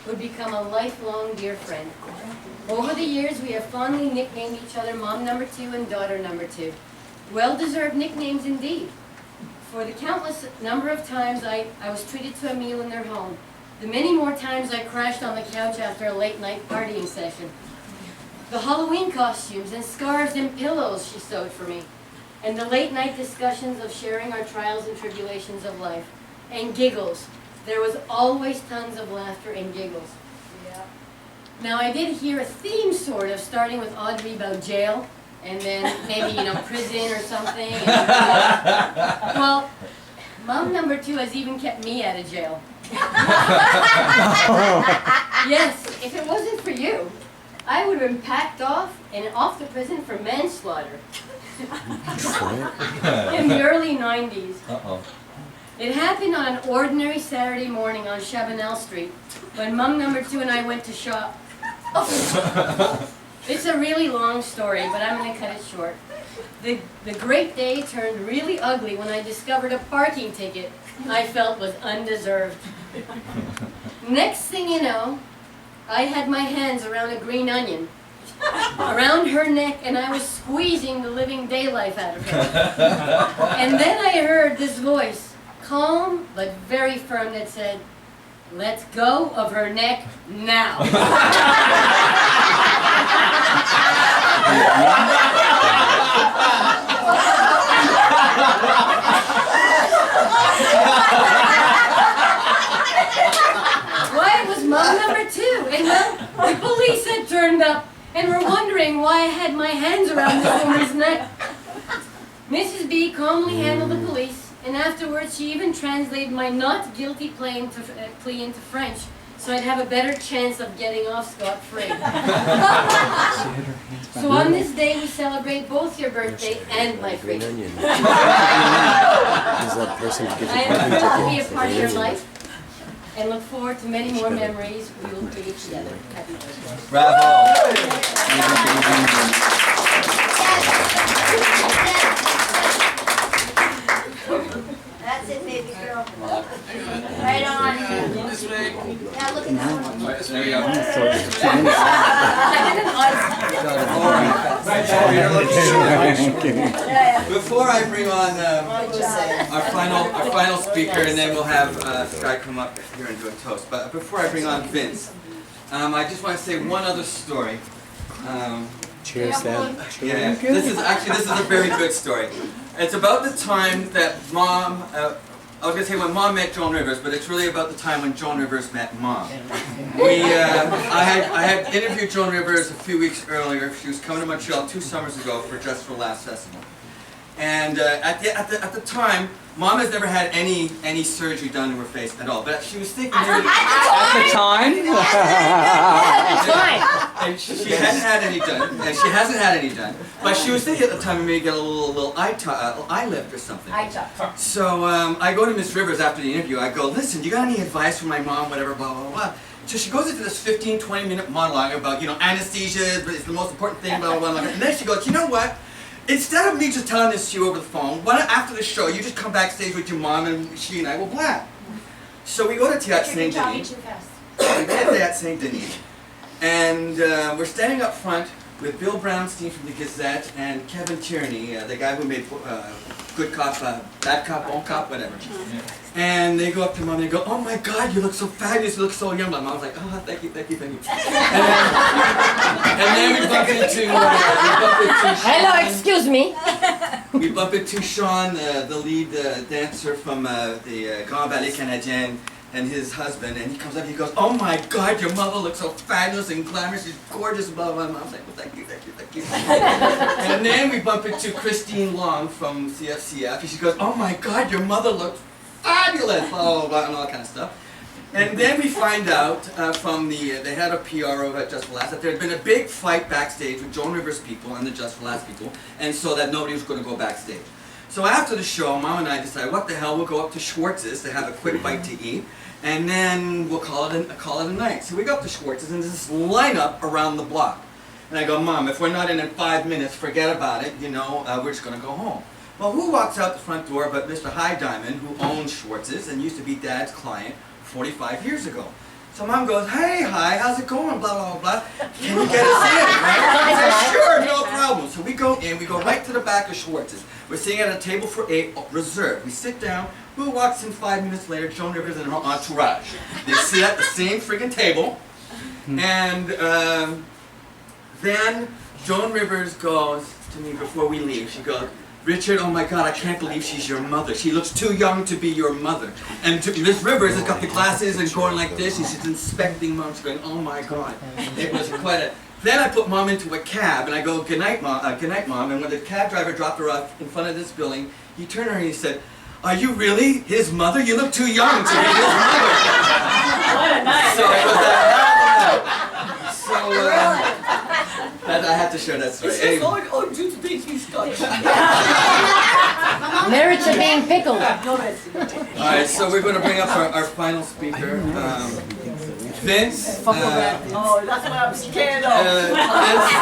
would become a lifelong dear friend. Over the years, we have fondly nicknamed each other Mom Number 2 and Daughter Number 2. Well-deserved nicknames indeed. For the countless number of times I was treated to a meal in their home, the many more times I crashed on the couch after a late-night partying session, the Halloween costumes and scarves and pillows she sewed for me, and the late-night discussions of sharing our trials and tribulations of life, and giggles. There was always tons of laughter and giggles. Yeah. Now I did hear a theme sort of starting with Audrey about jail, and then maybe, prison or something. And, well, Mom Number 2 has even kept me out of jail. Yes, if it wasn't for you, I would have been packed off and off to prison for manslaughter. In the early 90s. It happened on an ordinary Saturday morning on Chabanel Street when Mom Number 2 and I went to shop. It's a really long story, but I'm going to cut it short. The great day turned really ugly when I discovered a parking ticket I felt was undeserved. Next thing you know, I had my hands around a green onion, around her neck, and I was squeezing the living daylife out of her. And then I heard this voice, calm but very firm, that said, "Let's go of her neck now." Why, it was Mom Number 2, and well, the police had turned up and were wondering why I had my hands around this woman's neck. Mrs. B calmly handled the police, and afterwards she even translated my not guilty plea into French, so I'd have a better chance of getting off scot-free. So on this day we celebrate both your birthday and my freedom. I am thrilled to be a part of your life, and look forward to many more memories we will create together. Happy birthday. Bravo! That's it, baby girl. Right on. This way. Now look at that one. There you go. Before I bring on our final speaker, and then we'll have Sky come up here and do a toast. But before I bring on Vince, I just want to say one other story. Cheers, Seb. Yeah, this is a very good story. It's about the time that Mom, I was going to say when Mom met Joan Rivers, but it's really about the time when Joan Rivers met Mom. I had interviewed Joan Rivers a few weeks earlier. She was coming to Montreal 2 summers ago for Just for Laughs Festival. And at the time, Mom has never had any surgery done to her face at all. But she was thinking maybe At the time? and she hadn't had any done, and she hasn't had any done. But she was thinking at the time maybe get a little eye lift or something. So I go to Miss Rivers after the interview. I go, "Listen, you got any advice for my mom? Whatever, blah blah blah." So she goes into this 15-20-minute monologue about anesthesia is the most important thing, blah blah blah. And then she goes, "You know what? Instead of me just telling this to you over the phone, why don't after the show you just come backstage with your mom and she and I will blab." So we go to Théâtre Saint-Denis. We go to Théâtre Saint-Denis, and we're standing up front with Bill Brownstein from the Gazette and Kevin Tierney, the guy who made Good Cop, Bad Cop, Bon Cop, whatever. And they go up to Mom and they go, "Oh my God, you look so fabulous, you look so young." My mom's like, "Oh, thank you, thank you, thank you." And then we bump into Hello, excuse me. We bump into Sean, the lead dancer from the Grand Ballet Canadien, and his husband, and he comes up and he goes, "Oh my God, your mother looks so fabulous and glamorous, she's gorgeous," blah, blah, blah. I was like, "Well, thank you, thank you, thank you." And then we bump into Christine Long from CFCF, and she goes, "Oh my God, your mother looks fabulous," blah, blah, blah, and all that kind of stuff. And then we find out from they had a PRO at Just for Laughs that there had been a big fight backstage with Joan Rivers people and the Just for Laughs people, and so that nobody was going to go backstage. So after the show, Mom and I decided, what the hell, we'll go up to Schwartz's to have a quick bite to eat, and then we'll call it a night. So we go up to Schwartz's, and there's this lineup around the block. And I go, "Mom, if we're not in 5 minutes, forget about it, we're just going to go home." Well, who walks out the front door but Mr. High Diamond, who owns Schwartz's and used to be Dad's client 45 years ago. So mom goes, hey, hi, how's it going? Blah, blah, blah, blah. Can you get us in, right? I said, sure, no problem. So we go in, we go right to the back of Schwartz's. We're sitting at a table for 8, reserved. We sit down, who walks in 5 minutes later? Joan Rivers and her entourage. They sit at the same friggin' table, and then Joan Rivers goes to me before we leave, she goes, Richard, oh my God, I can't believe she's your mother. She looks too young to be your mother. And Miss Rivers has got the glasses and going like this, and she's inspecting mom. She's going, oh my God. It was quite a... Then I put mom into a cab, and I go, good night, mom. And when the cab driver dropped her off in front of this building, he turned to her and he said, are you really his mother? You look too young to be his mother. What a night. So it was that. So, I had to share that story. Anyway. Merits of being pickled. Alright, so we're going to bring up our final speaker, Vince. Oh, that's what I'm scared of. Vince,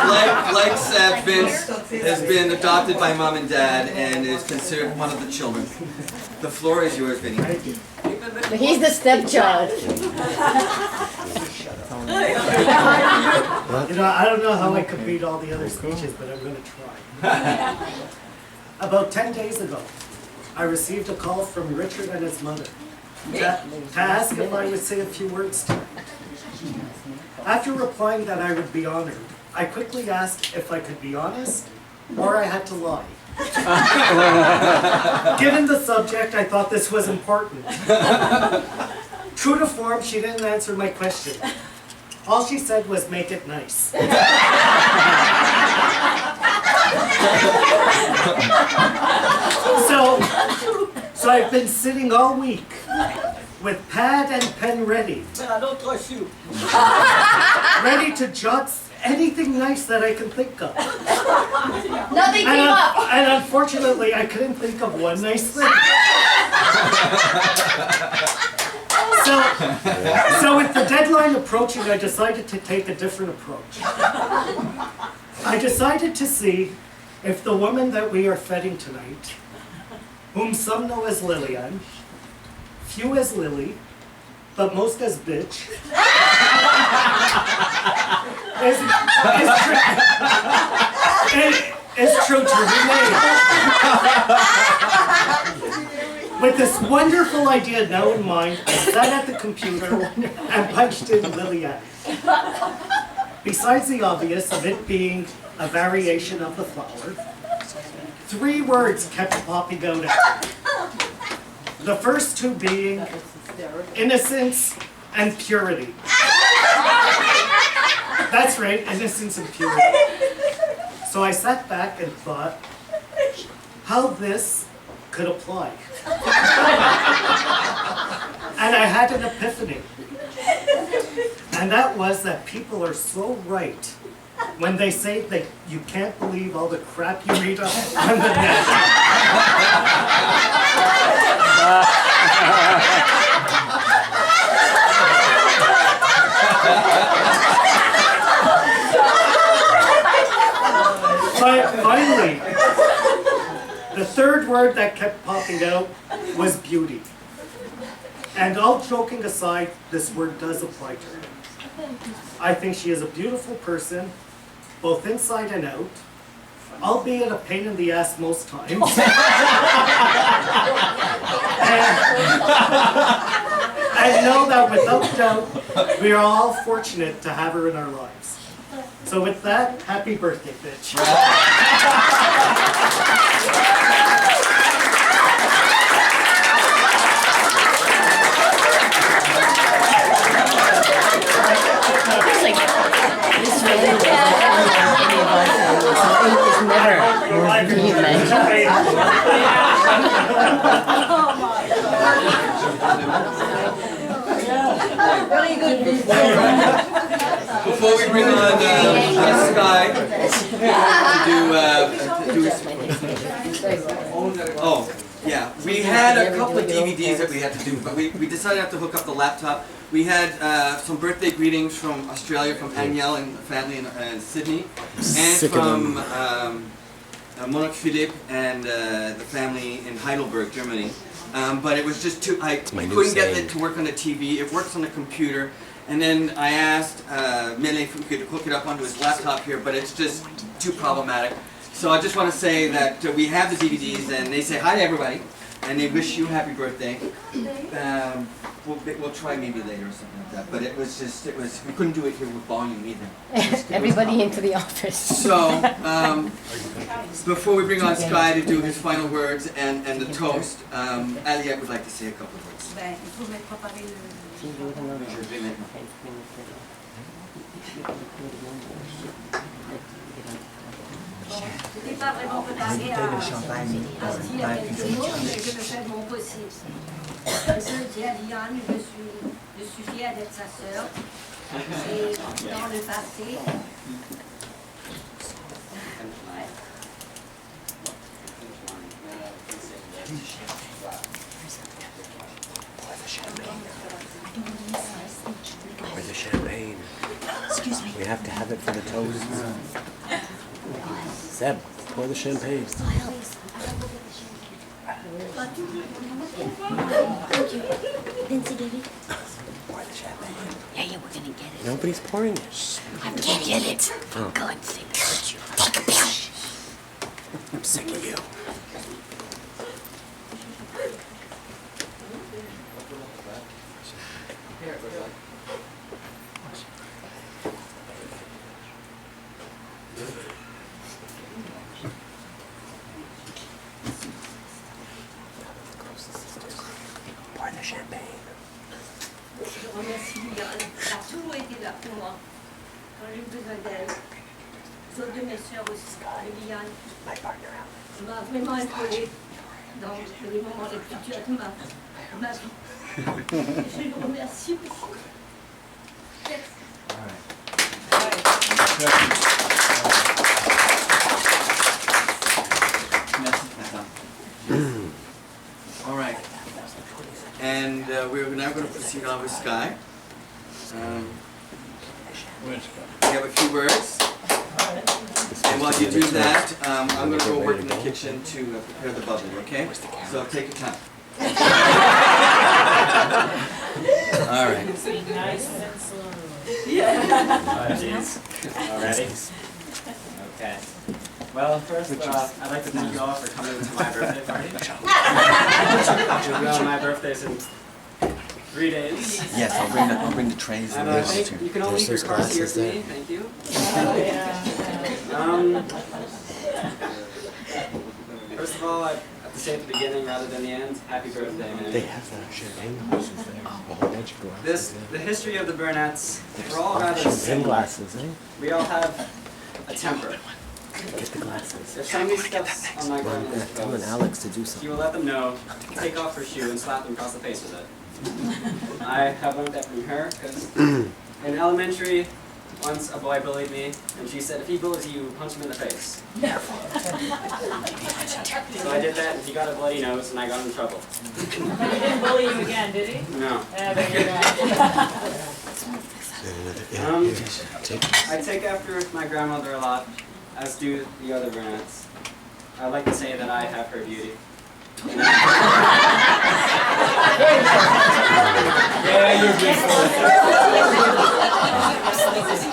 like Seb, Vince has been adopted by mom and dad and is considered one of the children. The floor is yours, Vinny. He's the stepchild. You know, I don't know how I could beat all the other speeches, but I'm going to try. About 10 days ago, I received a call from Richard and his mother to ask if I would say a few words tonight. After replying that I would be honored, I quickly asked if I could be honest or I had to lie. Given the subject, I thought this was important. True to form, she didn't answer my question. All she said was, make it nice. So I've been sitting all week with pad and pen ready. I don't trust you. Ready to jot anything nice that I can think of. Nothing came up. And unfortunately, I couldn't think of one nice thing. So with the deadline approaching, I decided to take a different approach. I decided to see if the woman that we are feting tonight, whom some know as Lillian, few as Lily, but most as bitch, is true to her name. With this wonderful idea now in mind, I sat at the computer and punched in Lillian. Besides the obvious of it being a variation of the flower, 3 words kept popping out at me. The first 2 being innocence and purity. That's right, innocence and purity. So I sat back and thought how this could apply. And I had an epiphany. And that was that people are so right when they say that you can't believe all the crap you read on the net. But finally, the 3rd word that kept popping out was beauty. And all joking aside, this word does apply to her. I think she is a beautiful person, both inside and out, albeit a pain in the ass most times. And know that without doubt, we are all fortunate to have her in our lives. So with that, happy birthday, bitch. This really wasn't any of our families. So 8 is never. Can you Really good. Before we bring on Sky to do oh, yeah, we had a couple of DVDs that we had to do, but we decided not to hook up the laptop. We had some birthday greetings from Australia, from Aniel and the family in Sydney, and from Monique Philippe and the family in Heidelberg, Germany. But it was just too, I couldn't get it to work on the TV. It works on the computer. And then I asked Mele if we could hook it up onto his laptop here, but it's just too problematic. So I just want to say that we have the DVDs, and they say hi to everybody, and they wish you a happy birthday. We'll try maybe later or something like that, but it was we couldn't do it here with volume either. Everybody into the office. So, before we bring on Sky to do his final words and the toast, Aliette would like to say a couple of words. Ben, il faut me préparer le... Je vais maintenant. Je n'ai pas vraiment préparé à dire quelques mots, mais je vais faire de mon possible. Je dis à Liane, je suis fière d'être sa sœur. Et dans le passé, ouais. Where's the champagne? Excuse me. We have to have it for the toast. Seb, pour the champagne. Vince, get it? Pour the champagne. Yeah, we're gonna get it. Nobody's pouring it. I can't get it. For God's sake, hurt you. Take a pill. I'm sick of you. Pour the champagne. Je remercie Liane. Elle a toujours été là pour moi. Quand j'ai eu besoin d'elle. Les autres de mes sœurs aussi. Mais Liane My partner out. m'a vraiment épaulée dans les moments les plus durs de ma vie. Je le remercie beaucoup. All right. And we're now going to proceed on with Sky. We have a few words. And while you do that, I'm going to go work in the kitchen to prepare the bubbly, okay? So take your time. All right. Nice and slow. Already? Okay. Well, first, I'd like to thank you all for coming to my birthday party. Well, my birthday's in 3 days. Yes, I'll bring the trays. And I think you can all leave your cards here for me. Thank you. First of all, I have to say at the beginning rather than the end, happy birthday, man. They have the champagne glasses there. A whole bunch of glasses. The history of the Burnett's, we're all rather Champagne similar. glasses, eh? We all have a temper. Get the glasses. If somebody steps on my Well, grandma's telling toes, Alex to do you something. will let them know, take off her shoe and slap them across the face with it. I have learned that from her, because in elementary, once a boy bullied me, and she said, if he bullies you, punch him in the face. So I did that, and he got a bloody nose, and I got in trouble. He didn't bully you again, did he? No. Yeah, there you go. I take after my grandmother a lot, as do the other Burnett's. I'd like to say that I have her beauty. Yeah, you're beautiful.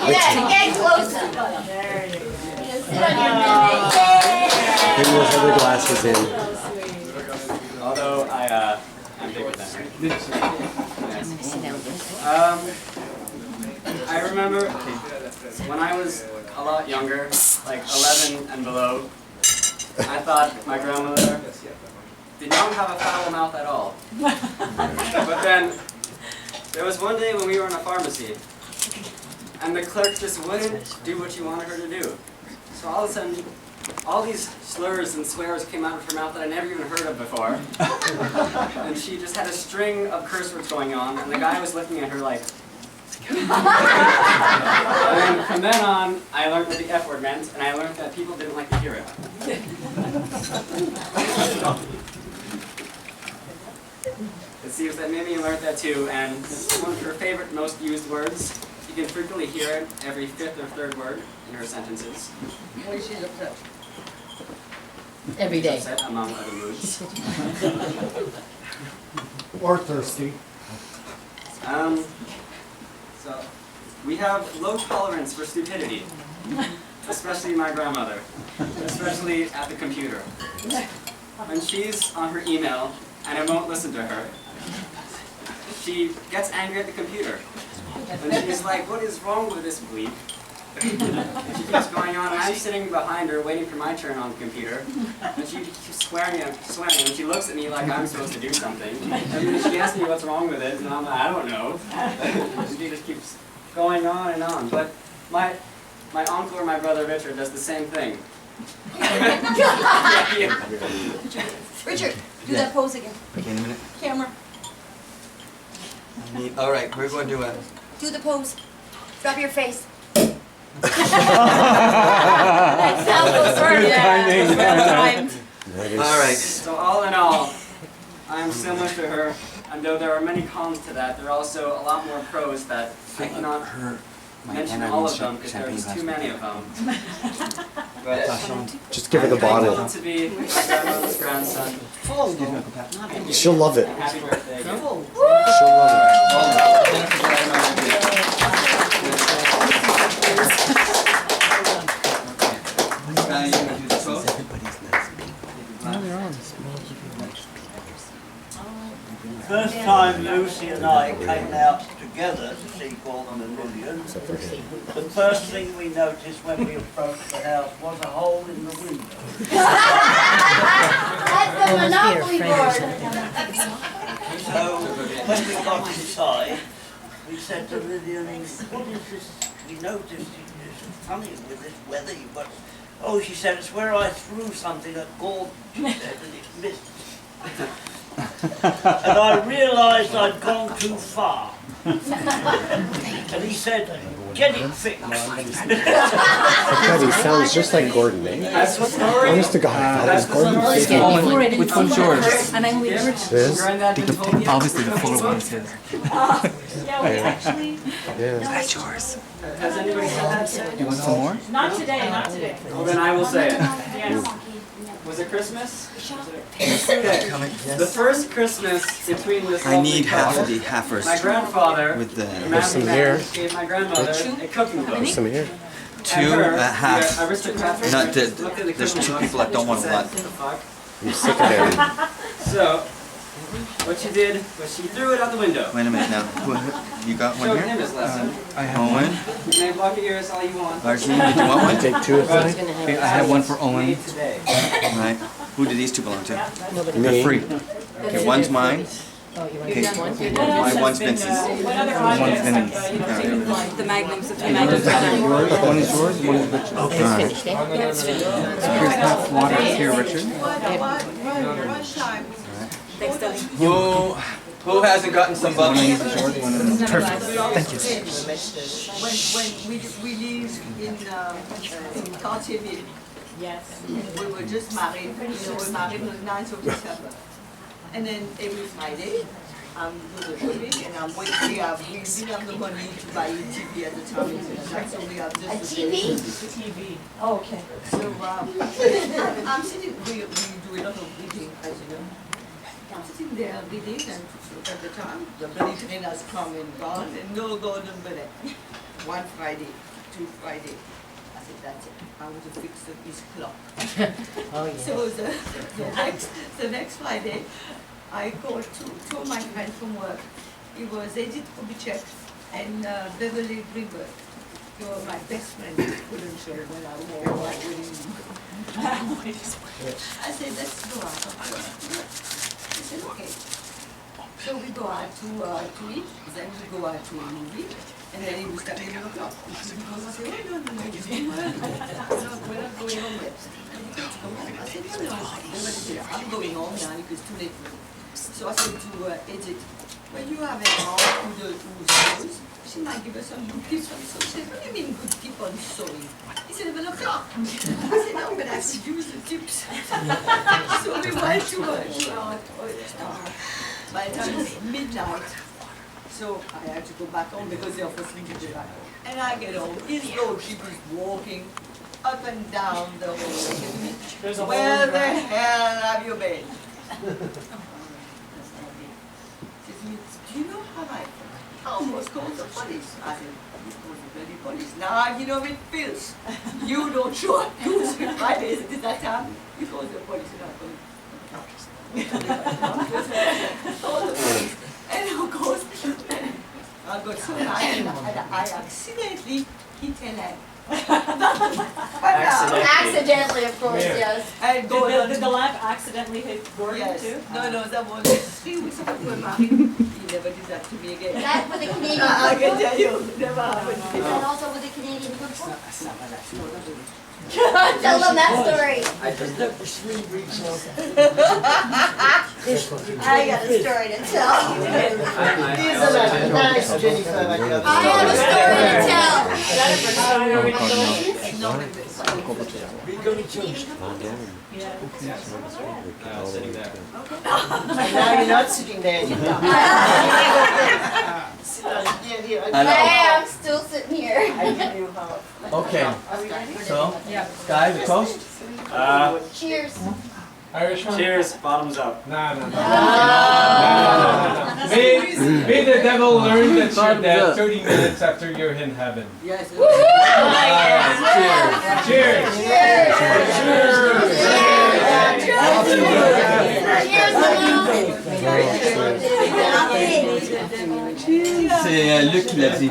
Get closer. There you go. Sit on your belly. Bring those other glasses in. So sweet. Although I'm bigger than her. I remember when I was a lot younger, like 11 and below, I thought my grandmother did not have a foul mouth at all. But then, there was one day when we were in a pharmacy, and the clerk just wouldn't do what you wanted her to do. So all of a sudden, all these slurs and swears came out of her mouth that I never even heard of before. And she just had a string of curse words going on, and the guy was looking at her like... And from then on, I learned what the F word meant, and I learned that people didn't like to hear it. It seems that Mimi learned that too, and this is one of her favorite, most used words. You can frequently hear it every fifth or third word in her sentences. Every day. Upset, among other moods. Or thirsty. So So we have low tolerance for stupidity, especially my grandmother, especially at the computer. When she's on her email and I won't listen to her, she gets angry at the computer. And she's like, what is wrong with this bleep? And she keeps going on, and I'm sitting behind her waiting for my turn on the computer. And she keeps swearing, and she looks at me like I'm supposed to do something. And then she asks me what's wrong with it, and I'm like, I don't know. She just keeps going on and on. But my uncle or my brother Richard does the same thing. Richard, do that pose again. Okay, in a minute. Camera, All right, we're going to do a... do the pose. Drop your face. That sounds All right. So all in all, I'm similar to her, and though there are many cons to that, there are also a lot more pros that I cannot mention all of them because there are just too many of them. But Just give her the I'm bottle. thankful to be my grandmother's grandson. She'll love it. And happy birthday again. She'll love it. First time Lucy and I came out together to see Gordon and Lillian, the first thing we noticed when we approached the house was a hole in the window. That's the Monopoly board. So when we got inside, we said to Lillian, what is this? We noticed it's funny with this weather you've got. Oh, she said, it's where I threw something at Gordon, she said, and it missed. And I realised I'd gone too far. And he said, get it fixed. God, he sounds just like Gordon, eh? That's the story. Honest to God, That's that was the Gordon. story. Which one's yours? And I'm with This? Granddad didn't vote yet? Obviously the fuller one is his. Yeah, we actually, Yeah. That's yours. Has anybody said that? You want some more? not today, not today. Well, then I will say it. Yes. Was it Christmas? Okay. The first Christmas between this I need lovely half of couple, the heifers my grandfather, with the... There's some here. gave my grandmother a cooking book. Some here. Two, And her, half. the aristocrat, Not the- looked at the there's cooking two book people that don't want and blood. said, "What the fuck?" I'm sick of him. So, what she did was she threw it out the window. Wait a minute now. You got one Showed here? him his lesson. I have Owen? one. You may block your ears all you want. Archie, did you want one? Take two of them. Okay, I have one for Owen. Made today. Right. Who do these two belong to? Me. They're free. Okay, one's mine. Okay, my one's Vince's. What other One's objects Vinny's. have, taken flight? the magnums. The Yours, one is yours, one is Richard's. Okay. So here's half water here, Richard. Thanks, Dudley. Who hasn't gotten some One bubbles? is yours, one is perfect. Thank you. When we lived in Cartierville, Yes. we were just married, we were married on the 9th of December. And then every Friday, I'm doing the shopping and we didn't have the money to buy a TV at the time, so we have just A TV? TV. Oh, okay. So I'm sitting, we do a lot of reading, as you know. I'm sitting there reading and at the time, the bloody train has come and gone and no Gordon Bennett. One Friday, two Friday. I said, that's it. I want to fix his clock. So the next Friday, I called two of my friends from work. It was Edith Kubitschek and Beverly Greenberg. They were my best friends. Couldn't show when I wore my wedding. I said, let's go out. I said, okay. So we go out to eat, then we go out to a movie, and then it was at 11 o'clock. I said, oh, no, we're not going home yet. I said, no. I'm going home now because it's too late for me. So I said to Edith, when you have a mom who sews, she might give us some good tips on sewing. She said, what do you mean good tip on sewing? He said, 11 o'clock. I said, no, but I could use the tips. So we went to by the time it's midnight, so I had to go back home because they offered me to go back home. And I get home, his lordship is walking up and down the hallway. Where the hell have you been? Says, do you know how I I almost called the police. I said, you called the bloody police. Nah, you know it feels. You don't show up Tuesday, Friday, is it that time? You called the police and I called the police. And of course, I got so mad and I accidentally hit a leg. Accidentally, of course, yes. And go Did the lamp accidentally hit Gordon yes. too? No, that was 3 weeks ago when Marie. He never did that to me again. That with the Canadian I can football? tell you, never happened to me. Is that also with the Canadian football? Tell them that story. I just looked for 3 weeks off. I got a story to tell. Nice, Jennifer. I have a story to tell. We're going to church. Now you're not sitting there. Sit down. Here, Hey, I'm still sitting here. I give you half. Okay, so, Guy, the toast? Cheers. Irishman? Cheers, bottoms up. No. May the devil learn that you're dead 30 minutes after you're in heaven. Yes. Cheers! C'est Luc qui l'a dit.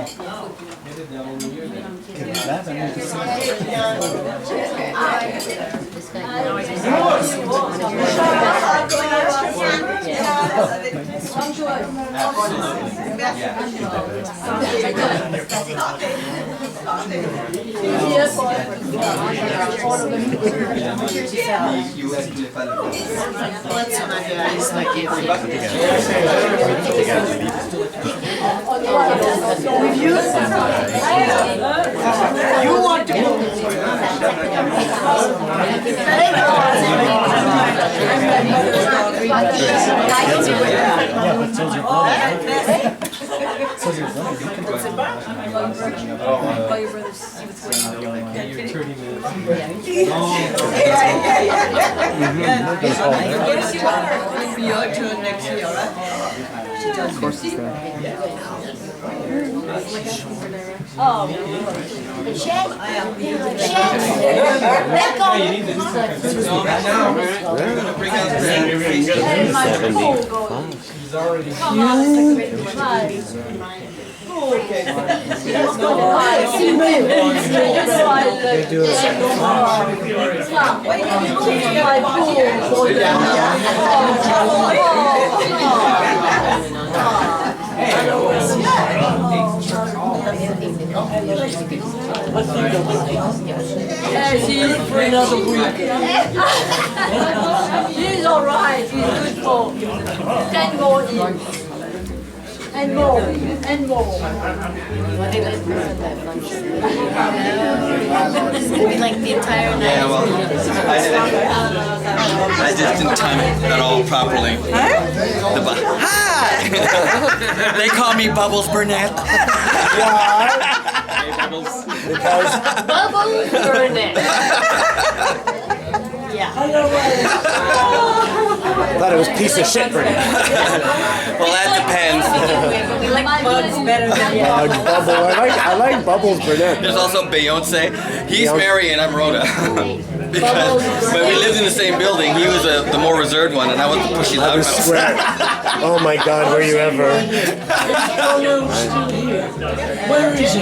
You want to go? It'll be your turn next year, right? Of course it's He's already For another week. He's alright, he's good for 10 more years. And more, and more. This is gonna be like the entire night. Yeah, well, I just didn't time it at all properly. Hi! They call me Bubbles Burnett. Hey, Bubbles. Bubbles Burnett. Yeah. I thought it was piece of shit for him. Well, that depends. We like bugs better than Bubble. I like Bubbles Burnett. There's also Beyonce. He's Mary and I'm Rhoda. Because when we lived in the same building, he was the more reserved one, and I was the pushy I loud was one. swear. Oh my God, were you ever? Where is he?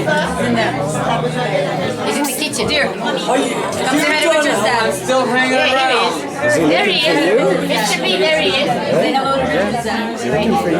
He's in the kitchen. Dear, come Are you? say hi to Richard's dad. I'm still hanging around. There he is. Mr. B, there he is. Say hello to Richard's dad. Is he looking for you?